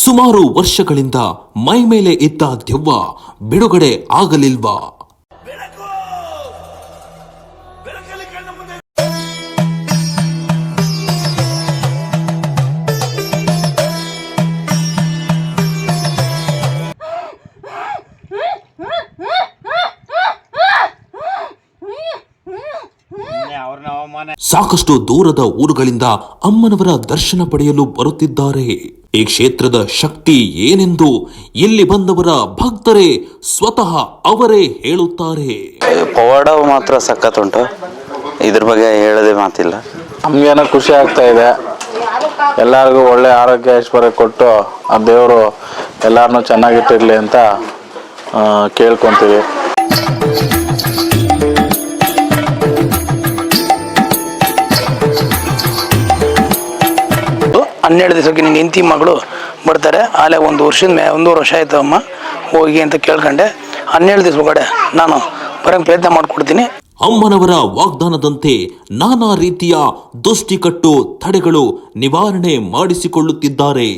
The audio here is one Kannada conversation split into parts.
ಸುಮಾರು ವರ್ಷಗಳಿಂದ ಮೈ ಮೇಲೆ ಇದ್ದ ದೆವ್ವ ಬಿಡುಗಡೆ ಆಗಲಿಲ್ವಾ? ಸಾಕಷ್ಟು ದೂರದ ಊರುಗಳಿಂದ ಅಮ್ಮನವರ ದರ್ಶನ ಪಡೆಯಲು ಬರುತ್ತಿದ್ದಾರೆ. ಈ ಕ್ಷೇತ್ರದ ಶಕ್ತಿ ಏನೆಂದು ಇಲ್ಲಿ ಬಂದವರ ಭಕ್ತರೇ ಸ್ವತಃ ಅವರೇ ಹೇಳುತ್ತಾರೆ. ಪವಾಡ ಮಾತ್ರ ಸಖತ್ ಉಂಟು, ಇದ್ರ ಬಗ್ಗೆ ಹೇಳೋದೇ ಮಾತಿಲ್ಲ. ನಮ್ಗೇನೋ ಖುಷಿ ಆಗ್ತಾ ಇದೆ. ಎಲ್ಲರಿಗೂ ಒಳ್ಳೆ ಆರೋಗ್ಯ ಐಶ್ವರ್ಯ ಕೊಟ್ಟು ಆ ದೇವರು ಎಲ್ಲಾರನ್ನೂ ಚೆನ್ನಾಗಿಟ್ಟಿರ್ಲಿ ಅಂತ ಕೇಳ್ಕೊಂತೀವಿ. 12 ದಿವಸಕ್ಕೆ ನಿನ್ನ ಹೆಂಡತಿ ಮಗಳು ಬರ್ತಾರೆ. ಆಲೇ ಒಂದೂವರೆ ವರ್ಷ ಆಯ್ತು ಅಮ್ಮ ಹೋಗಿ ಅಂತ ಕೇಳ್ಕೊಂಡೆ. 12 ದಿವಸ ಒಳಗಡೆ ನಾನು ಬರೋಂಗೆ ಪ್ರಯತ್ನ ಮಾಡಿಕೊಡ್ತೀನಿ. ಅಮ್ಮನವರ ವಾಗ್ದಾನದಂತೆ ನಾನಾ ರೀತಿಯ ದುಷ್ಟಿಕಟ್ಟು ತಡೆಗಳು ನಿವಾರಣೆ ಮಾಡಿಸಿಕೊಳ್ಳುತ್ತಿದ್ದಾರೆ.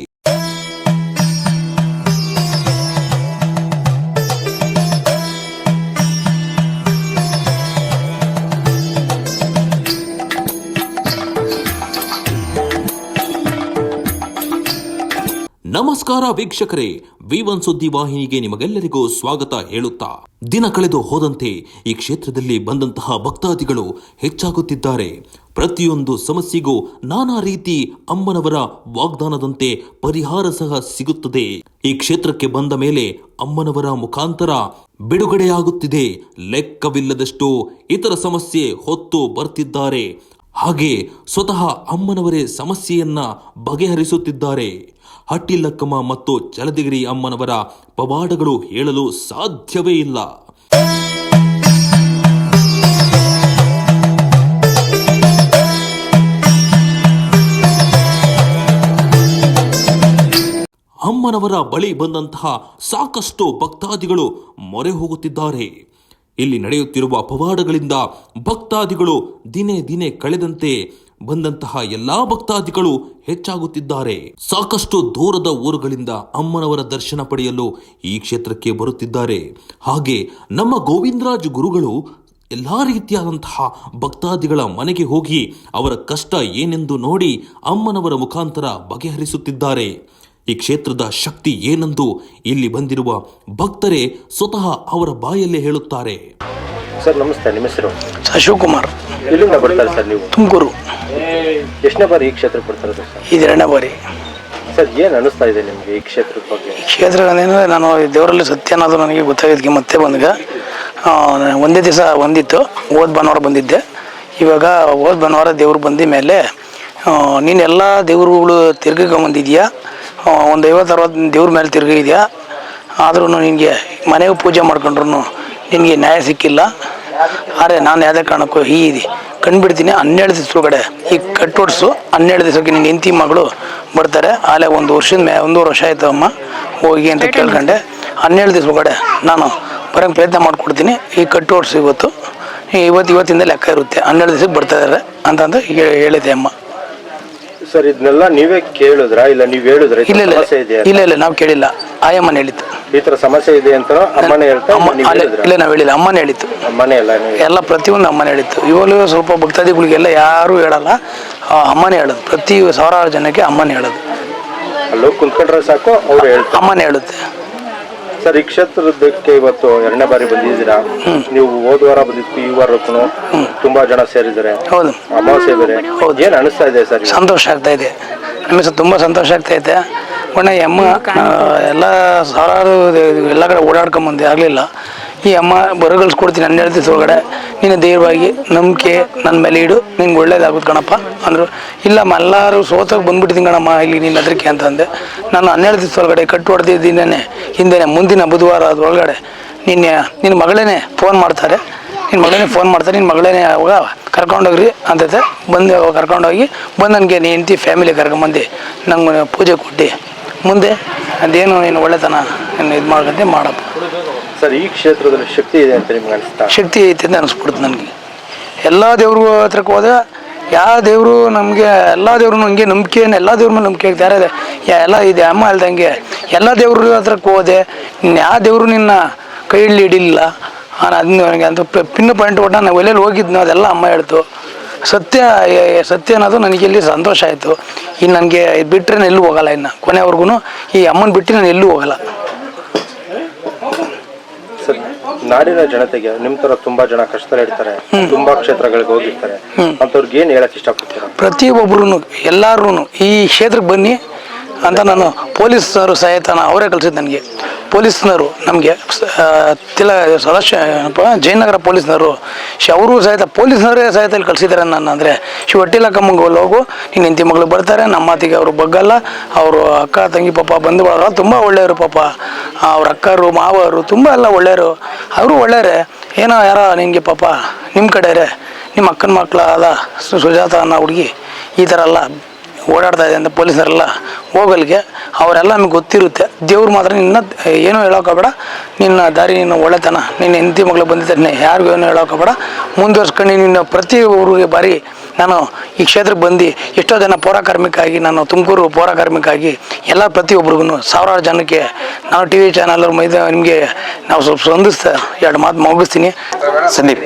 ನಮಸ್ಕಾರ ವೀಕ್ಷಕರೇ, V1 ಸುದ್ದಿ ವಾಹಿನಿಗೆ ನಿಮಗೆಲ್ಲರಿಗೂ ಸ್ವಾಗತ ಹೇಳುತ್ತಾ, ದಿನ ಕಳೆದು ಹೋದಂತೆ ಈ ಕ್ಷೇತ್ರದಲ್ಲಿ ಬಂದಂತಹ ಭಕ್ತಾದಿಗಳು ಹೆಚ್ಚಾಗುತ್ತಿದ್ದಾರೆ. ಪ್ರತಿಯೊಂದು ಸಮಸ್ಯೆಗೂ ನಾನಾ ರೀತಿ ಅಮ್ಮನವರ ವಾಗ್ದಾನದಂತೆ ಪರಿಹಾರ ಸಹ ಸಿಗುತ್ತದೆ. ಈ ಕ್ಷೇತ್ರಕ್ಕೆ ಬಂದ ಮೇಲೆ ಅಮ್ಮನವರ ಮುಖಾಂತರ ಬಿಡುಗಡೆಯಾಗುತ್ತಿದೆ. ಲೆಕ್ಕವಿಲ್ಲದಷ್ಟು ಇತರ ಸಮಸ್ಯೆ ಹೊತ್ತು ಬರ್ತಿದ್ದಾರೆ. ಹಾಗೆ ಸ್ವತಃ ಅಮ್ಮನವರೇ ಸಮಸ್ಯೆಯನ್ನ ಬಗೆಹರಿಸುತ್ತಿದ್ದಾರೆ. ಹಟ್ಟಿಲಕ್ಕಮ್ಮ ಮತ್ತು ಜಲದಿಗಿರಿ ಅಮ್ಮನವರ ಪವಾಡಗಳು ಹೇಳಲು ಸಾಧ್ಯವೇ ಇಲ್ಲ. ಅಮ್ಮನವರ ಬಳಿ ಬಂದಂತಹ ಸಾಕಷ್ಟು ಭಕ್ತಾದಿಗಳು ಮೊರೆ ಹೋಗುತ್ತಿದ್ದಾರೆ. ಇಲ್ಲಿ ನಡೆಯುತ್ತಿರುವ ಪವಾಡಗಳಿಂದ ಭಕ್ತಾದಿಗಳು ದಿನೇ ದಿನೇ ಕಳೆದಂತೆ ಬಂದಂತಹ ಎಲ್ಲಾ ಭಕ್ತಾದಿಗಳು ಹೆಚ್ಚಾಗುತ್ತಿದ್ದಾರೆ. ಸಾಕಷ್ಟು ದೂರದ ಊರುಗಳಿಂದ ಅಮ್ಮನವರ ದರ್ಶನ ಪಡೆಯಲು ಈ ಕ್ಷೇತ್ರಕ್ಕೆ ಬರುತ್ತಿದ್ದಾರೆ. ಹಾಗೆ ನಮ್ಮ ಗೋವಿಂದರಾಜ್ ಗುರುಗಳು ಎಲ್ಲಾ ರೀತಿಯಾದಂತಹ ಭಕ್ತಾದಿಗಳ ಮನೆಗೆ ಹೋಗಿ ಅವರ ಕಷ್ಟ ಏನೆಂದು ನೋಡಿ ಅಮ್ಮನವರ ಮುಖಾಂತರ ಬಗೆಹರಿಸುತ್ತಿದ್ದಾರೆ. ಈ ಕ್ಷೇತ್ರದ ಶಕ್ತಿ ಏನೆಂದು ಇಲ್ಲಿ ಬಂದಿರುವ ಭಕ್ತರೇ ಸ್ವತಃ ಅವರ ಬಾಯಲ್ಲೇ ಹೇಳುತ್ತಾರೆ. ಸರ್ ನಮಸ್ತೆ, ನಿಮ್ಮ ಹೆಸರು? ಶಿವಕುಮಾರ್. ಎಲ್ಲಿಂದ ಬರ್ತಾರೆ ಸರ್ ನೀವು? ತುಮಕೂರು. ಎಷ್ಟನೇ ಬಾರಿ ಈ ಕ್ಷೇತ್ರಕ್ಕೆ ಬರ್ತಾರೆ ಸರ್? ಇದು 2ನೇ ಬಾರಿ. ಸರ್ ಏನು ಅನಿಸ್ತಾ ಇದೆ ನಿಮಗೆ ಈ ಕ್ಷೇತ್ರದ ಬಗ್ಗೆ? ಈ ಕ್ಷೇತ್ರ ಏನಂದರೆ, ನಾನು ದೇವರಲ್ಲಿ ಸತ್ಯ ಅನ್ನೋದು ನನಗೆ ಗೊತ್ತಾಗಿದ್ದಕ್ಕೆ ಮತ್ತೆ ಬಂದಾಗ ಒಂದೇ ದಿವಸ ಬಂದಿತ್ತು. ಹೋದ ಭಾನುವಾರ ಬಂದಿದ್ದೆ. ಇವಾಗ ಹೋದ ಭಾನುವಾರ ದೇವ್ರು ಬಂದ ಮೇಲೆ ನೀನು ಎಲ್ಲ ದೇವ್ರುಗಳು ತಿರ್ಗಿಕೊಂಬಂದಿದ್ಯಾ, ಒಂದು 50-60 ದೇವ್ರ ಮೇಲೆ ತಿರುಗಿದ್ಯಾ, ಆದ್ರೂ ನಿನಗೆ ಮನೆಗೆ ಪೂಜೆ ಮಾಡ್ಕೊಂಡ್ರು ನಿನಗೆ ನ್ಯಾಯ ಸಿಕ್ಕಿಲ್ಲ. ಆದರೆ ನಾನು ಯಾವುದೇ ಕಾರಣಕ್ಕೂ ಕಂಡುಬಿಡ್ತೀನಿ. 12 ದಿವಸದೊಳಗಡೆ ಈ ಕಟ್ಟೋಡ್ಸು. 12 ದಿವಸಕ್ಕೆ ನಿನ್ನ ಹೆಂಡತಿ ಮಗಳು ಬರ್ತಾರೆ. ಆಲೇ ಒಂದೂವರೆ ವರ್ಷ ಆಯ್ತು ಅಮ್ಮ ಹೋಗಿ ಅಂತ ಕೇಳ್ಕೊಂಡೆ. 12 ದಿವಸ ಒಳಗಡೆ ನಾನು ಬರೋಂಗೆ ಪ್ರಯತ್ನ ಮಾಡಿಕೊಡ್ತೀನಿ. ಈ ಕಟ್ಟೋಡ್ಸು ಇವತ್ತಿಂದ ಲೆಕ್ಕ ಇರುತ್ತೆ. 12 ದಿವಸಕ್ಕೆ ಬರ್ತಾ ಇದ್ದಾರೆ ಅಂತಂದು ಹೇಳಿದೆ ಅಮ್ಮ. ಸರ್ ಇದನ್ನೆಲ್ಲ ನೀವೇ ಕೇಳಿದ್ರಾ ಇಲ್ಲ ನೀವು ಹೇಳಿದ್ರೆ? ಇಲ್ಲ ನಾವು ಕೇಳಿಲ್ಲ, ಆಯಮ್ಮನ ಹೇಳಿತ್ತು. ಈ ತರ ಸಮಸ್ಯೆ ಇದೆ ಅಂತ ಅಮ್ಮನೇ ಹೇಳ್ತಾ? ಇಲ್ಲ ನಾವು ಹೇಳಿಲ್ಲ, ಅಮ್ಮನೇ ಹೇಳಿತ್ತು. ಅಮ್ಮನೇ ಎಲ್ಲ ಪ್ರತಿಯೊಂದು ಅಮ್ಮನೇ ಹೇಳಿತ್ತು. ಇವಾಗಲೂ ಸ್ವಲ್ಪ ಭಕ್ತಾದಿಗಳಿಗೆಲ್ಲ ಯಾರು ಹೇಳಲ್ಲ, ಅಮ್ಮನೇ ಹೇಳೋದು. ಪ್ರತಿ 1000 ಜನಕ್ಕೆ ಅಮ್ಮನೇ ಹೇಳೋದು. ಅಲ್ಲೋ ಕುಂತ್ಕೊಂಡ್ರೆ ಸಾಕು, ಅವ್ರು ಹೇಳ್ತಾರೆ, ಅಮ್ಮನೇ ಹೇಳುತ್ತೆ. ಸರ್ ಈ ಕ್ಷೇತ್ರದಕ್ಕೆ ಇವತ್ತು 2ನೇ ಬಾರಿ ಬಂದಿದ್ದೀರಾ. ನೀವು ಹೋದ ವಾರ ಬಂದಿತ್ತು, ಈ ವಾರಕ್ಕೂ ತುಂಬಾ ಜನ ಸೇರಿದ್ದಾರೆ. ಹೌದು, ಅಮಾವಾಸ್ಯೆ ಬೇರೆ. ಏನ್ ಅನಿಸ್ತಾ ಇದೆ ಸರ್? ಸಂತೋಷ ಆಗ್ತಾ ಇದೆ ನಮಗೆ, ತುಂಬಾ ಸಂತೋಷ ಆಗ್ತಾ ಇದೆ. ಒಳ್ಳೆ ಅಮ್ಮ ಎಲ್ಲ 1000 ಎಲ್ಲ ಕಡೆ ಓಡಾಡ್ಕೊಂಬಂದೆ ಆಗಲಿಲ್ಲ. ಈ ಅಮ್ಮ ಬರಗಳ್ಸ್ಕೊಡ್ತೀನಿ 12 ದಿವಸ ಒಳಗಡೆ, ನೀನು ಧೈರ್ಯವಾಗಿ ನಂಬಿಕೆ ನನ್ನ ಮೇಲೆ ಇಡು, ನಿನ್ಗೆ ಒಳ್ಳೇದಾಗುತ್ತೆ ಕಣಪ್ಪ ಅಂದರು. ಇಲ್ಲಮ್ಮ ಎಲ್ಲರೂ ಸೋತಾಗ ಬಂದ್ಬಿಟ್ಟಿದ್ದೀನಿ ಕಣಮ್ಮ ಇಲ್ಲಿ ನಿನ್ನ ಅದಕ್ಕೆ ಅಂತಂದೆ. ನಾನು 12 ದಿವಸ ಒಳಗಡೆ ಕಟ್ಟು ಹೊಡೆದಿದ್ದೇನೆ. ಹಿಂದೆ ಮುಂದಿನ ಬುಧವಾರ ಅದರೊಳಗಡೆ ನಿನ್ನ ಮಗಳೇ ಫೋನ್ ಮಾಡ್ತಾರೆ. ನಿನ್ನ ಮಗಳೇ ಅವಾಗ ಕರ್ಕೊಂಡೋಗ್ರಿ ಅಂತೈತೆ. ಬಂದು ಕರ್ಕೊಂಡೋಗಿ ನನಗೆ ನೀನು ಹೆಂಡತಿ ಫ್ಯಾಮಿಲಿ ಕರ್ಕೊಂಬಂದು ನಂಗೆ ಪೂಜೆ ಕೊಟ್ಟು ಮುಂದೆ ಅದೇನು ನೀನು ಒಳ್ಳೆತನ ಇದು ಮಾಡ್ಕೊಂಡೆ ಮಾಡಪ್ಪ. ಸರ್ ಈ ಕ್ಷೇತ್ರದಲ್ಲಿ ಶಕ್ತಿ ಇದೆ ಅಂತ ನಿಮ್ಗೆ ಅನಿಸ್ತಾ? ಶಕ್ತಿ ಐತೆ ಅಂತ ಅನಿಸ್ಬಿಡುತ್ತೆ ನನಗೆ. ಎಲ್ಲ ದೇವ್ರ ಹತ್ರಕ್ಕೆ ಹೋದ್ರೆ ಯಾವ ದೇವರು ನಮಗೆ ಎಲ್ಲ ದೇವ್ರು ಹಂಗೆ ನಂಬಿಕೆಯನ್ನು ಎಲ್ಲ ದೇವ್ರ ಮೇಲೆ ನಂಬಿಕೆ ಇರ್ತಾರೆ ಎಲ್ಲ ಇದೆ ಅಮ್ಮ ಅಲ್ದಂಗೆ ಎಲ್ಲ ದೇವ್ರ ಹತ್ರಕ್ಕೆ ಹೋದೆ ಯಾವ ದೇವರು ನಿನ್ನ ಕೈ ಹಿಡಿಲಿಲ್ಲ ಅದನ್ನ ನನಗೆ ಅಂತ ಪಿನ್ ಪಾಯಿಂಟ್ ಒಟ್ಟು ನಾವು ಎಲ್ಲೆಲ್ಲಿ ಹೋಗಿದ್ನೋ ಅದೆಲ್ಲ ಅಮ್ಮ ಹೇಳ್ತು. ಸತ್ಯ ಅನ್ನೋದು ನನಗೆ ಇಲ್ಲಿ ಸಂತೋಷ ಆಯಿತು. ಇನ್ನು ನನಗೆ ಇದು ಬಿಟ್ಟರೆ ನಾನು ಎಲ್ಲೂ ಹೋಗಲ್ಲ. ಇನ್ನು ಕೊನೆವರೆಗೂ ಈ ಅಮ್ಮನ ಬಿಟ್ಟು ನಾನು ಎಲ್ಲೂ ಹೋಗಲ್ಲ. ಸರ್, ನಾಡಿನ ಜನತೆಗೆ ನಿಮ್ಮ ತರ ತುಂಬಾ ಜನ ಕಷ್ಟದಲ್ಲಿ ಇರ್ತಾರೆ, ತುಂಬಾ ಕ್ಷೇತ್ರಗಳಿಗೆ ಹೋಗಿರ್ತಾರೆ, ಅಂತವ್ರಿಗೆ ಏನ್ ಹೇಳಕ್ ಇಷ್ಟಪಡ್ತೀರಾ? ಪ್ರತಿಯೊಬ್ಬರು ಎಲ್ಲರೂ ಈ ಕ್ಷೇತ್ರಕ್ಕೆ ಬನ್ನಿ ಅಂತ ನಾನು ಪೊಲೀಸರು ಸಹಿತ ಅವರೇ ಕಲಿಸಿದ್ದು ನನಗೆ. ಪೊಲೀಸ್ನವರು ನಮಗೆ ಸದಸ್ಯ ಜಯನಗರ ಪೊಲೀಸ್ನವರು ಅವರು ಸಹಿತ ಪೊಲೀಸ್ನವರೇ ಸಹಿತ ಇಲ್ಲಿ ಕಳಿಸಿದ್ದಾರೆ ನನ್ನ. ಅಂದರೆ ಒಟ್ಟಿಲ್ಲ ಕಮ್ಮಂಗೆ ಹೋಗು ನಿನ್ನ ಹೆಂಡತಿ ಮಗಳು ಬರ್ತಾರೆ, ನಮ್ಮ ಮಾತಿಗೆ ಅವರು ಬಗ್ಗಲ್ಲ. ಅವರು ಅಕ್ಕ ತಂಗಿ ಪಾಪ ಬಂದು ತುಂಬ ಒಳ್ಳೆಯವರು ಪಾಪ. ಅವ್ರ ಅಕ್ಕರು ಮಾವರು ತುಂಬ ಎಲ್ಲ ಒಳ್ಳೆಯವರು. ಅವರು ಒಳ್ಳೆಯವರೇ. ಏನೋ ಯಾರೋ ನಿನಗೆ ಪಾಪ ನಿಮ್ಮ ಕಡೆಯೇ ನಿಮ್ಮ ಅಕ್ಕನ ಮಕ್ಕಳು ಆದ ಸುಜಾತ ಅನ್ನೋ ಹುಡುಗಿ ಈ ಥರ ಎಲ್ಲ ಓಡಾಡ್ತಾ ಇದೆ ಅಂತ ಪೊಲೀಸರೆಲ್ಲ ಹೋಗಲ್ಗೆ ಅವರೆಲ್ಲ ನಮಗೆ ಗೊತ್ತಿರುತ್ತೆ. ದೇವ್ರು ಮಾತ್ರ ನಿನ್ನ ಏನೂ ಹೇಳೋಕೋಬೇಡ, ನಿನ್ನ ದಾರಿ ನಿನ್ನ ಒಳ್ಳೆತನ ನಿನ್ನ ಹೆಂಡತಿ ಮಗಳು ಬಂದಿದ್ದಾನೆ ಯಾರಿಗೂ ಏನೂ ಹೇಳೋಕೋಬೇಡ, ಮುಂದುವರ್ಸ್ಕೊಂಡು ನಿನ್ನ ಪ್ರತಿಯೊಬ್ಬರಿಗೆ ಬಾರಿ ನಾನು ಈ ಕ್ಷೇತ್ರಕ್ಕೆ ಬಂದು ಎಷ್ಟೋ ಜನ ಪೌರಕಾರ್ಮಿಕಾಗಿ ನಾನು ತುಮಕೂರು ಪೌರಕಾರ್ಮಿಕಾಗಿ ಎಲ್ಲ ಪ್ರತಿಯೊಬ್ಬರಿಗೂ ಸಾವಿರಾರು ಜನಕ್ಕೆ ನಾವು ಟಿ ವಿ ಚಾನಲ್ ನಿಮಗೆ ನಾವು ಸ್ವಲ್ಪ ಸ್ಪಂದಿಸ್ತಾ ಎರಡು ಮಾತು ಮುಗಿಸ್ತೀನಿ. ಸಂದೀಪ್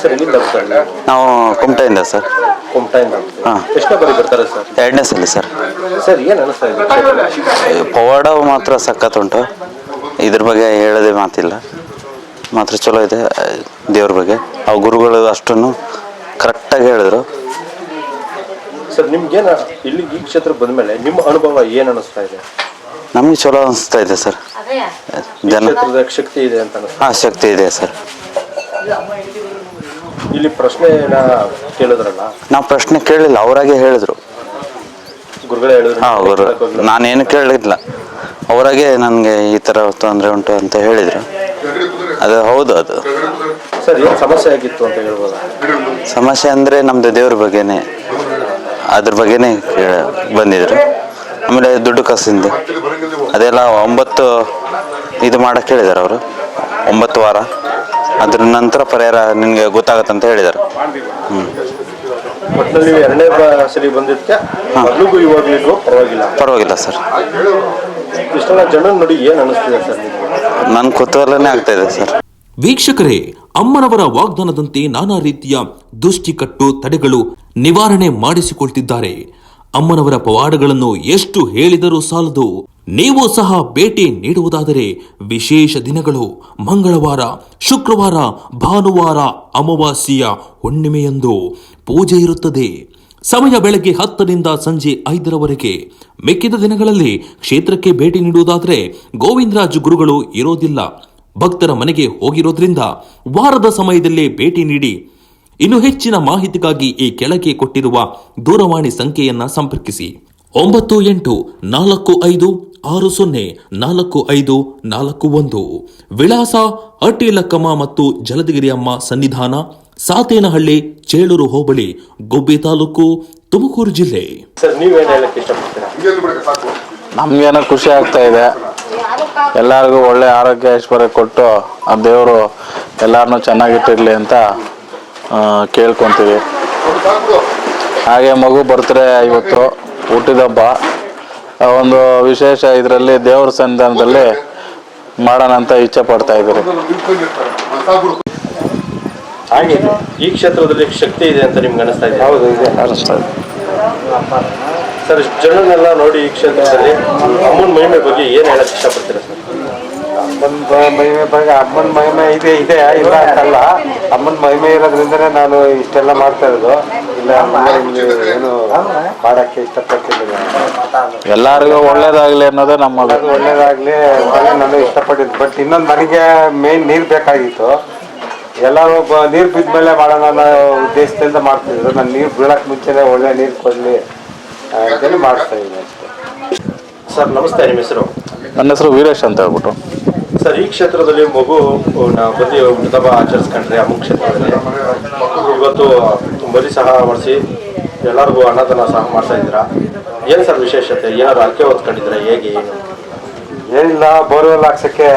ಸರ್, ಎಲ್ಲಿಂದ ಬರ್ತಾರೆ? ನಾವು ಕುಮಟೆಯಿಂದ ಸರ್. ಕುಮಟಾಯಿಂದ. ಹಾಂ. ಎಷ್ಟನೇ ಬಾರಿ ಬರ್ತಾರೆ ಸರ್? 2ನೇ ಸಲ ಸರ್. ಸರ್, ಏನ್ ಅನಿಸ್ತಾ ಇದೆ? ಪವಾಡ ಮಾತ್ರ ಸಖತ್ತುಂಟು. ಇದ್ರ ಬಗ್ಗೆ ಹೇಳೋದೇ ಮಾತಿಲ್ಲ. ಮಾತ್ರ ಚಲೋ ಇದೆ ದೇವ್ರ ಬಗ್ಗೆ. ಆ ಗುರುಗಳು ಅಷ್ಟನ್ನು ಕರೆಕ್ಟಾಗಿ ಹೇಳಿದ್ರು. ಸರ್, ನಿಮ್ಗೇನ ಇಲ್ಲಿ ಈ ಕ್ಷೇತ್ರಕ್ಕೆ ಬಂದ್ಮೇಲೆ ನಿಮ್ಮ ಅನುಭವ ಏನ್ ಅನಿಸ್ತಾ ಇದೆ? ನಮಗೆ ಚಲೋ ಅನಿಸ್ತಾ ಇದೆ ಸರ್. ಜನ ಕ್ಷೇತ್ರದ ಶಕ್ತಿ ಇದೆ ಅಂತ ಅನಿಸ್ತಾ? ಹಾಂ, ಶಕ್ತಿ ಇದೆ ಸರ್. ಇಲ್ಲಿ ಪ್ರಶ್ನೆನ ಕೇಳಿದ್ರಲ್ಲ, ನಾವು ಪ್ರಶ್ನೆ ಕೇಳಿಲ್ಲ, ಅವರಾಗೆ ಹೇಳಿದ್ರು. ಗುರುಗಳೇ ಹೇಳಿದ್ರು? ಹಾಂ, ಗುರು ನಾನೇನು ಕೇಳಿಲ್ಲ, ಅವರಾಗೆ ನನಗೆ ಈ ಥರ ತೊಂದರೆ ಉಂಟು ಅಂತ ಹೇಳಿದರು. ಅದು ಹೌದು. ಅದು ಸರ್, ಏನು ಸಮಸ್ಯೆ ಆಗಿತ್ತು ಅಂತ ಹೇಳ್ಬೋದಾ? ಸಮಸ್ಯೆ ಅಂದರೆ ನಮ್ಮದು ದೇವ್ರ ಬಗ್ಗೆನೇ, ಅದ್ರ ಬಗ್ಗೆನೇ ಬಂದಿದ್ರು. ಆಮೇಲೆ ದುಡ್ಡು ಕಾಸಿಂದು ಅದೆಲ್ಲ 9 ಇದು ಮಾಡೋಕ್ಕೆ ಹೇಳಿದ್ದಾರೆ ಅವರು, 9 ವಾರ. ಅದ್ರ ನಂತರ ಪರಿಹಾರ ನಿನಗೆ ಗೊತ್ತಾಗತ್ತಂತ ಹೇಳಿದ್ದಾರೆ. ಒಟ್ಟಿನಲ್ಲಿ ನೀವು 2ನೇ ಸಲ ಬಂದಿದ್ದಕ್ಕೆ ಮೊದಲಿಗೂ ಇವಾಗಲಿಗೂ ಪರವಾಗಿಲ್ಲ ಸರ್. ಇಷ್ಟೆಲ್ಲ ಜನ ನೋಡಿ ಏನು ಅನಿಸ್ತಿದೆ ಸರ್ ನಿಮಗೆ? ನನ್ನ ಕುತೂಹಲನೇ ಆಗ್ತಾ ಇದೆ ಸರ್. ವೀಕ್ಷಕರೇ, ಅಮ್ಮನವರ ವಾಗ್ದಾನದಂತೆ ನಾನಾ ರೀತಿಯ ದುಷ್ಟಿಕಟ್ಟು ತಡೆಗಳು ನಿವಾರಣೆ ಮಾಡಿಸಿಕೊಳ್ತಿದ್ದಾರೆ. ಅಮ್ಮನವರ ಪವಾಡಗಳನ್ನು ಎಷ್ಟು ಹೇಳಿದರೂ ಸಾಲದು. ನೀವು ಸಹ ಭೇಟಿ ನೀಡುವುದಾದರೆ ವಿಶೇಷ ದಿನಗಳು ಮಂಗಳವಾರ, ಶುಕ್ರವಾರ, ಭಾನುವಾರ, ಅಮಾವಾಸ್ಯೆಯ ಹುಣ್ಣಿಮೆಯಂದು ಪೂಜೆ ಇರುತ್ತದೆ. ಸಮಯ ಬೆಳಗ್ಗೆ 10ರಿಂದ ಸಂಜೆ 5ರವರೆಗೆ. ಮಿಕ್ಕಿದ ದಿನಗಳಲ್ಲಿ ಕ್ಷೇತ್ರಕ್ಕೆ ಭೇಟಿ ನೀಡುವುದಾದರೆ ಗೋವಿಂದರಾಜ್ ಗುರುಗಳು ಇರೋದಿಲ್ಲ, ಭಕ್ತರ ಮನೆಗೆ ಹೋಗಿರೋದ್ರಿಂದ ವಾರದ ಸಮಯದಲ್ಲೇ ಭೇಟಿ ನೀಡಿ. ಇನ್ನು ಹೆಚ್ಚಿನ ಮಾಹಿತಿಗಾಗಿ ಈ ಕೆಳಗೆ ಕೊಟ್ಟಿರುವ ದೂರವಾಣಿ ಸಂಖ್ಯೆಯನ್ನ ಸಂಪರ್ಕಿಸಿ. 9845604541. ವಿಳಾಸ ಅಟ್ಟಿಲಕ್ಕಮ್ಮ ಮತ್ತು ಜಲದಗಿರಿ ಅಮ್ಮ ಸನ್ನಿಧಾನ, ಸಾತೇನಹಳ್ಳಿ, ಚೇಳೂರು ಹೋಬಳಿ, ಗುಬ್ಬಿ ತಾಲೂಕು, ತುಮಕೂರು ಜಿಲ್ಲೆ. ಸರ್, ನೀವೇನು ಹೇಳಕ್ಕೆ ಇಷ್ಟಪಡ್ತೀರಾ? ನಮಗೇನೋ ಖುಷಿ ಆಗ್ತಾ ಇದೆ. ಎಲ್ಲರಿಗೂ ಒಳ್ಳೆ ಆರೋಗ್ಯ ಐಶ್ವರ್ಯ ಕೊಟ್ಟು ಆ ದೇವರು ಎಲ್ಲರನ್ನೂ ಚೆನ್ನಾಗಿಟ್ಟಿರಲಿ ಅಂತ ಕೇಳ್ಕೊತೀವಿ. ಹಾಗೆ ಮಗು ಬರ್ತ್ಡೇ ಇವತ್ತು ಹುಟ್ಟಿದ ಹಬ್ಬ, ಒಂದು ವಿಶೇಷ ಇದರಲ್ಲಿ ದೇವ್ರ ಸನ್ನಿಧಾನದಲ್ಲಿ ಮಾಡೋಣ ಅಂತ ಇಚ್ಛೆ ಪಡ್ತಾ ಇದ್ದೀರಿ. ಹಾಗೆ ಈ ಕ್ಷೇತ್ರದಲ್ಲಿ ಶಕ್ತಿ ಇದೆ ಅಂತ ನಿಮ್ಗೆ ಅನಿಸ್ತಾ ಇದೆ? ಹೌದು, ಇದೆ ಅನಿಸ್ತಾ ಇದೆ ಸರ್. ಜನನೆಲ್ಲ ನೋಡಿ ಈ ಕ್ಷೇತ್ರದಲ್ಲಿ ಅಮ್ಮನ ಮಹಿಮೆ ಬಗ್ಗೆ ಏನು ಹೇಳಕ್ಕೆ ಇಷ್ಟಪಡ್ತೀರಾ ಸರ್? ಅಮ್ಮನ ಮಹಿಮೆ ಬಗ್ಗೆ ಅಮ್ಮನ ಮಹಿಮೆ ಇದೆ ಇಲ್ಲ ಅಂತಲ್ಲ. ಅಮ್ಮನ ಮಹಿಮೆ ಇರೋದ್ರಿಂದನೇ ನಾನು ಇಷ್ಟೆಲ್ಲ ಮಾಡ್ತಾ ಇರೋದು. ಇಲ್ಲ ಏನು ಮಾಡಕ್ಕೆ ಇಷ್ಟಪಡ್ತಿಲ್ಲ. ಎಲ್ಲರಿಗೂ ಒಳ್ಳೇದಾಗ್ಲಿ ಅನ್ನೋದೇ ನಮ್ಮ ಒಳ್ಳೇದಾಗ್ಲಿ ಅಂತಾನೆ ನಾನು ಇಷ್ಟಪಟ್ಟಿದ್ದು. ಬಟ್ ಇನ್ನೊಂದು ನನಗೆ ಮೇನ್ ನೀರು ಬೇಕಾಗಿತ್ತು. ಎಲ್ಲರೂ ನೀರು ಬಿದ್ದ ಮೇಲೆ ಮಾಡೋಣ ಅನ್ನೋ ಉದ್ದೇಶದಿಂದ ಮಾಡ್ತಿದ್ರು. ನಾನು ನೀರು ಬೀಳಕ್ಕೆ ಮುಂಚೆನೇ ಒಳ್ಳೆ ನೀರು ಕೊಡಲಿ ಅಂತೇಳಿ ಮಾಡ್ತಾ ಇದ್ದೀನಿ ಅಷ್ಟೇ. ಸರ್, ನಮಸ್ತೆ. ನಿಮ್ಮ ಹೆಸರು? ನನ್ನ ಹೆಸರು ವೀರೇಶ್ ಅಂತ ಹೇಳ್ಬಿಟ್ಟು. ಸರ್, ಈ ಕ್ಷೇತ್ರದಲ್ಲಿ ಮಗು ನಾವು ಬಂದು ಹುಟ್ಟುಹಬ್ಬ ಆಚರಿಸ್ಕೊಂಡ್ರೆ ಅಮ್ಮನ ಕ್ಷೇತ್ರದಲ್ಲಿ ಇವತ್ತು ಬಲಿ ಸಹ ಮಾಡಿಸಿ ಎಲ್ಲರಿಗೂ ಅನ್ನದಾನ ಸಹ ಮಾಡ್ತಾ ಇದ್ದೀರಾ. ಏನು ಸರ್ ವಿಶೇಷತೆ? ಏನಾದ್ರು ಅರ್ಕೆ ಹೊತ್ಕೊಂಡಿದ್ದೀರಾ? ಹೇಗೆ ಏನು? ಏನಿಲ್ಲ, ಬೋರ್ವೆಲ್ ಹಾಕ್ಸೋಕ್ಕೆ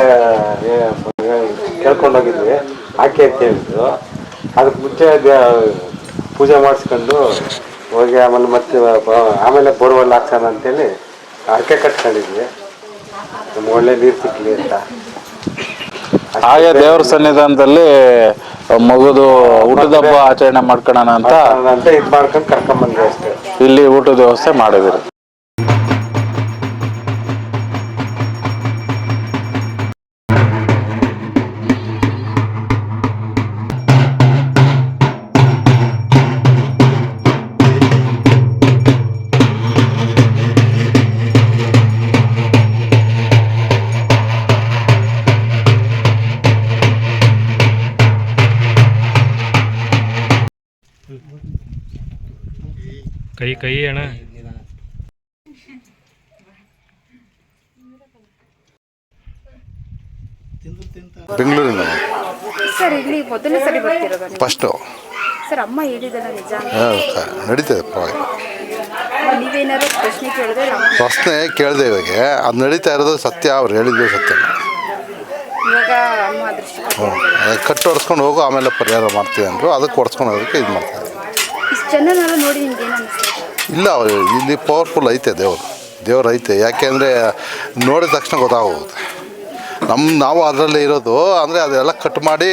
ಕೇಳ್ಕೊಂಡೋಗಿದ್ವಿ, ಹಾಕಿ ಅಂತ ಹೇಳಿದ್ರು. ಅದಕ್ಕೆ ಮುಂಚೆ ಪೂಜೆ ಮಾಡಿಸ್ಕೊಂಡು ಹೋಗಿ ಆಮೇಲೆ ಮತ್ತೆ ಆಮೇಲೆ ಬೋರ್ವೆಲ್ ಹಾಕ್ಸೋಣ ಅಂತೇಳಿ ಅರಕೆ ಕಟ್ಕೊಂಡಿದ್ವಿ ನಮ್ಗೆ ಒಳ್ಳೆ ನೀರು ಸಿಕ್ಕಲಿ ಅಂತ. ಹಾಗೆ ದೇವ್ರ ಸನ್ನಿಧಾನದಲ್ಲಿ ಮಗುದು ಊಟದ ಹಬ್ಬ ಆಚರಣೆ ಮಾಡ್ಕೊಳ್ಳೋಣ ಅಂತ ಇದು ಮಾಡ್ಕೊಂಡು ಕರ್ಕೊಂಬಂದ್ವಿ ಅಷ್ಟೇ. ಇಲ್ಲಿ ಊಟದ ವ್ಯವಸ್ಥೆ ಮಾಡಿದಿರಿ. ಕೈ ಅಣ್ಣ. ಬೆಂಗಳೂರಿಂದ ಸರ್ ಇಲ್ಲಿ ಮೊದಲನೇ ಸರಿ ಬರ್ತಿರೋದು ನೀವು? ಫಸ್ಟು ಸರ್ ಅಮ್ಮ ಹೇಳಿದಲ್ಲ ನಿಜ? ನಡೀತದೆ ಪರವಾಗಿ. ನೀವೇನಾದ್ರು ಪ್ರಶ್ನೆ ಕೇಳಿದ್ರೆ ಪ್ರಶ್ನೆ ಕೇಳಿದೆ ಇವಾಗ ಅದು ನಡೀತಾ ಇರೋದು ಸತ್ಯ, ಅವ್ರು ಹೇಳಿದ್ದು ಸತ್ಯ. ಇವಾಗ ಅಮ್ಮ ದೃಷ್ಟಿ ಕಟ್ಟು ಹೊಡ್ಸ್ಕೊಂಡು ಹೋಗು ಆಮೇಲೆ ಪರಿಹಾರ ಮಾಡ್ತೀವಿ ಅಂದರು, ಅದಕ್ಕೆ ಹೊಡ್ಸ್ಕೊಂಡು ಹೋಗೋಕ್ಕೆ ಇದು ಮಾಡ್ತಾರೆ. ಇಷ್ಟು ಜನನೆಲ್ಲ ನೋಡಿ ನಿಮ್ಗೆ ಏನು ಅನಿಸ್ತದೆ? ಇಲ್ಲ ಅವರು ಇಲ್ಲಿ ಪವರ್ಫುಲ್ ಐತೆ ದೇವ್ರು ಐತೆ. ಯಾಕೆಂದರೆ ನೋಡಿದ ತಕ್ಷಣ ಗೊತ್ತಾಗೋಗುತ್ತೆ. ನಾವು ಅದರಲ್ಲೇ ಇರೋದು ಅಂದರೆ ಅದೆಲ್ಲ ಕಟ್ ಮಾಡಿ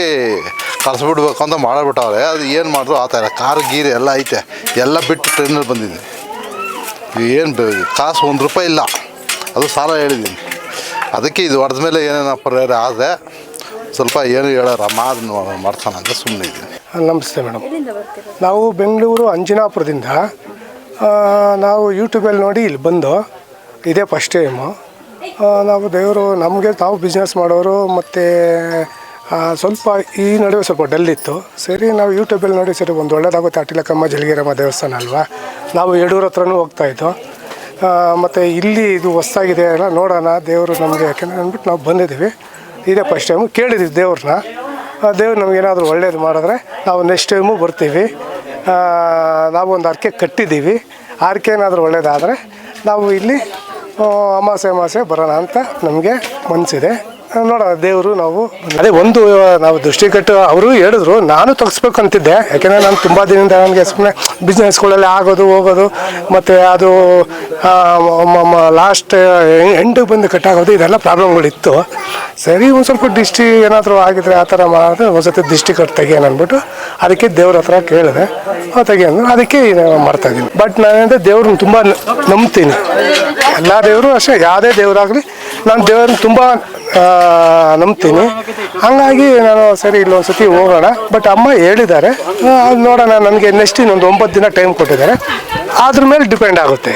ಕಳಿಸ್ಬಿಡ್ಬೇಕು ಅಂತ ಮಾಡಿಬಿಟ್ಟವ್ರೆ. ಅದು ಏನು ಮಾಡಿದ್ರು ಆ ಥರ ಕಾರು ಗೀರು ಎಲ್ಲ ಐತೆ, ಎಲ್ಲ ಬಿಟ್ಟು ಟ್ರೈನಲ್ಲಿ ಬಂದಿದ್ದೀನಿ. ಏನು ಕಾಸು ₹1 ಇಲ್ಲ, ಅದು ಸಾಲ ಹೇಳಿದ್ದೀನಿ. ಅದಕ್ಕೆ ಇದು ಹೊಡೆದ ಮೇಲೆ ಏನೇನು ಪರಿಹಾರ ಆದರೆ ಸ್ವಲ್ಪ ಏನು ಹೇಳೋರ ಅದನ್ನು ಮಾಡ್ಸೋಣ ಅಂತ ಸುಮ್ಮನೆ ಇದ್ದೀನಿ. ನಮಸ್ತೆ ಮೇಡಮ್, ನಾವು ಬೆಂಗಳೂರು ಅಂಜನಾಪುರದಿಂದ ನಾವು ಯೂಟ್ಯೂಬಲ್ಲಿ ನೋಡಿ ಇಲ್ಲಿ ಬಂದು ಇದೇ ಫಸ್ಟ್ ಟೈಮು. ನಾವು ದೇವರು ನಮಗೆ ನಾವು ಬಿಸ್ನೆಸ್ ಮಾಡೋರು ಮತ್ತು ಸ್ವಲ್ಪ ಈ ನಡುವೆ ಸ್ವಲ್ಪ ಡಲ್ ಇತ್ತು. ಸರಿ ನಾವು ಯೂಟ್ಯೂಬಲ್ಲಿ ನೋಡಿ ಸರಿ ಒಂದು ಒಳ್ಳೆಯದಾಗುತ್ತೆ ಅಟಿಲಕಮ್ಮ ಜಲಗೇರಮ್ಮ ದೇವಸ್ಥಾನ ಅಲ್ವಾ, ನಾವು ಯಡೂರು ಹತ್ರನೂ ಹೋಗ್ತಾಯಿದ್ದು. ಮತ್ತು ಇಲ್ಲಿ ಇದು ಹೊಸ್ದಾಗಿದೆ ಅಲ್ಲ ನೋಡೋಣ ದೇವರು ನಮಗೆ ಯಾಕೆಂದರೆ ಅಂದ್ಬಿಟ್ಟು ನಾವು ಬಂದಿದ್ದೀವಿ. ಇದೇ ಫಸ್ಟ್ ಟೈಮು ಕೇಳಿದ್ದೀವಿ ದೇವ್ರನ್ನ. ದೇವ್ರು ನಮಗೇನಾದರೂ ಒಳ್ಳೇದು ಮಾಡಿದ್ರೆ ನಾವು ನೆಕ್ಸ್ಟ್ ಟೈಮು ಬರ್ತೀವಿ. ನಾವು ಒಂದು ಅರ್ಕೆ ಕಟ್ಟಿದ್ದೀವಿ, ಅರ್ಕೆ ಏನಾದರೂ ಒಳ್ಳೇದಾದರೆ ನಾವು ಇಲ್ಲಿ ಅಮಾಸೆ ಬರೋಣ ಅಂತ ನಮಗೆ ಮನಸ್ಸಿದೆ. ನೋಡೋಣ ದೇವರು ನಾವು ಅದೇ ಒಂದು ನಾವು ದೃಷ್ಟಿ ಕಟ್ಟು ಅವರು ಹೇಳಿದ್ರು, ನಾನು ತೆಗಿಸ್ಬೇಕು ಅಂತಿದ್ದೆ. ಯಾಕೆಂದರೆ ನಾನು ತುಂಬ ದಿನದಿಂದ ನನಗೆ ಸುಮ್ಮನೆ ಬಿಸ್ನೆಸ್ಗಳಲ್ಲಿ ಆಗೋದು ಹೋಗೋದು ಮತ್ತು ಅದು ಲಾಸ್ಟ್ ಎಂಡಿಗೆ ಬಂದು ಕಟ್ಟಾಗೋದು ಇದೆಲ್ಲ ಪ್ರಾಬ್ಲಮ್ಗಳಿತ್ತು. ಸರಿ ಒಂದು ಸ್ವಲ್ಪ ದಿಷ್ಟಿ ಏನಾದರೂ ಆಗಿದ್ರೆ ಆ ಥರ ಮಾಡಿದ್ರೆ ಒಂದು ಸತಿ ದಿಷ್ಟಿ ಕಟ್ಟು ತೆಗಿಯೋಣ ಅಂದ್ಬಿಟ್ಟು ಅದಕ್ಕೆ ದೇವ್ರ ಹತ್ರ ಕೇಳಿದೆ, ತೆಗಿಯೋದು ಅದಕ್ಕೆ ಮಾಡ್ತಾಯಿದ್ದೀನಿ. ಬಟ್ ನಾನೇಂದರೆ ದೇವ್ರನ್ನ ತುಂಬ ನಂಬ್ತೀನಿ. ಎಲ್ಲ ದೇವರು ಅಷ್ಟೇ, ಯಾವುದೇ ದೇವರಾಗಲಿ ನಾನು ದೇವ್ರನ್ನ ತುಂಬ ನಂಬ್ತೀನಿ. ಹಂಗಾಗಿ ನಾನು ಸರಿ ಇಲ್ಲೊಂದು ಸತಿ ಹೋಗೋಣ. ಬಟ್ ಅಮ್ಮ ಹೇಳಿದ್ದಾರೆ, ಅದು ನೋಡೋಣ. ನನಗೆ ನೆಕ್ಸ್ಟ್ ಇನ್ನೊಂದು 9 ದಿನ ಟೈಮ್ ಕೊಟ್ಟಿದ್ದಾರೆ, ಅದ್ರ ಮೇಲೆ ಡಿಪೆಂಡ್ ಆಗುತ್ತೆ.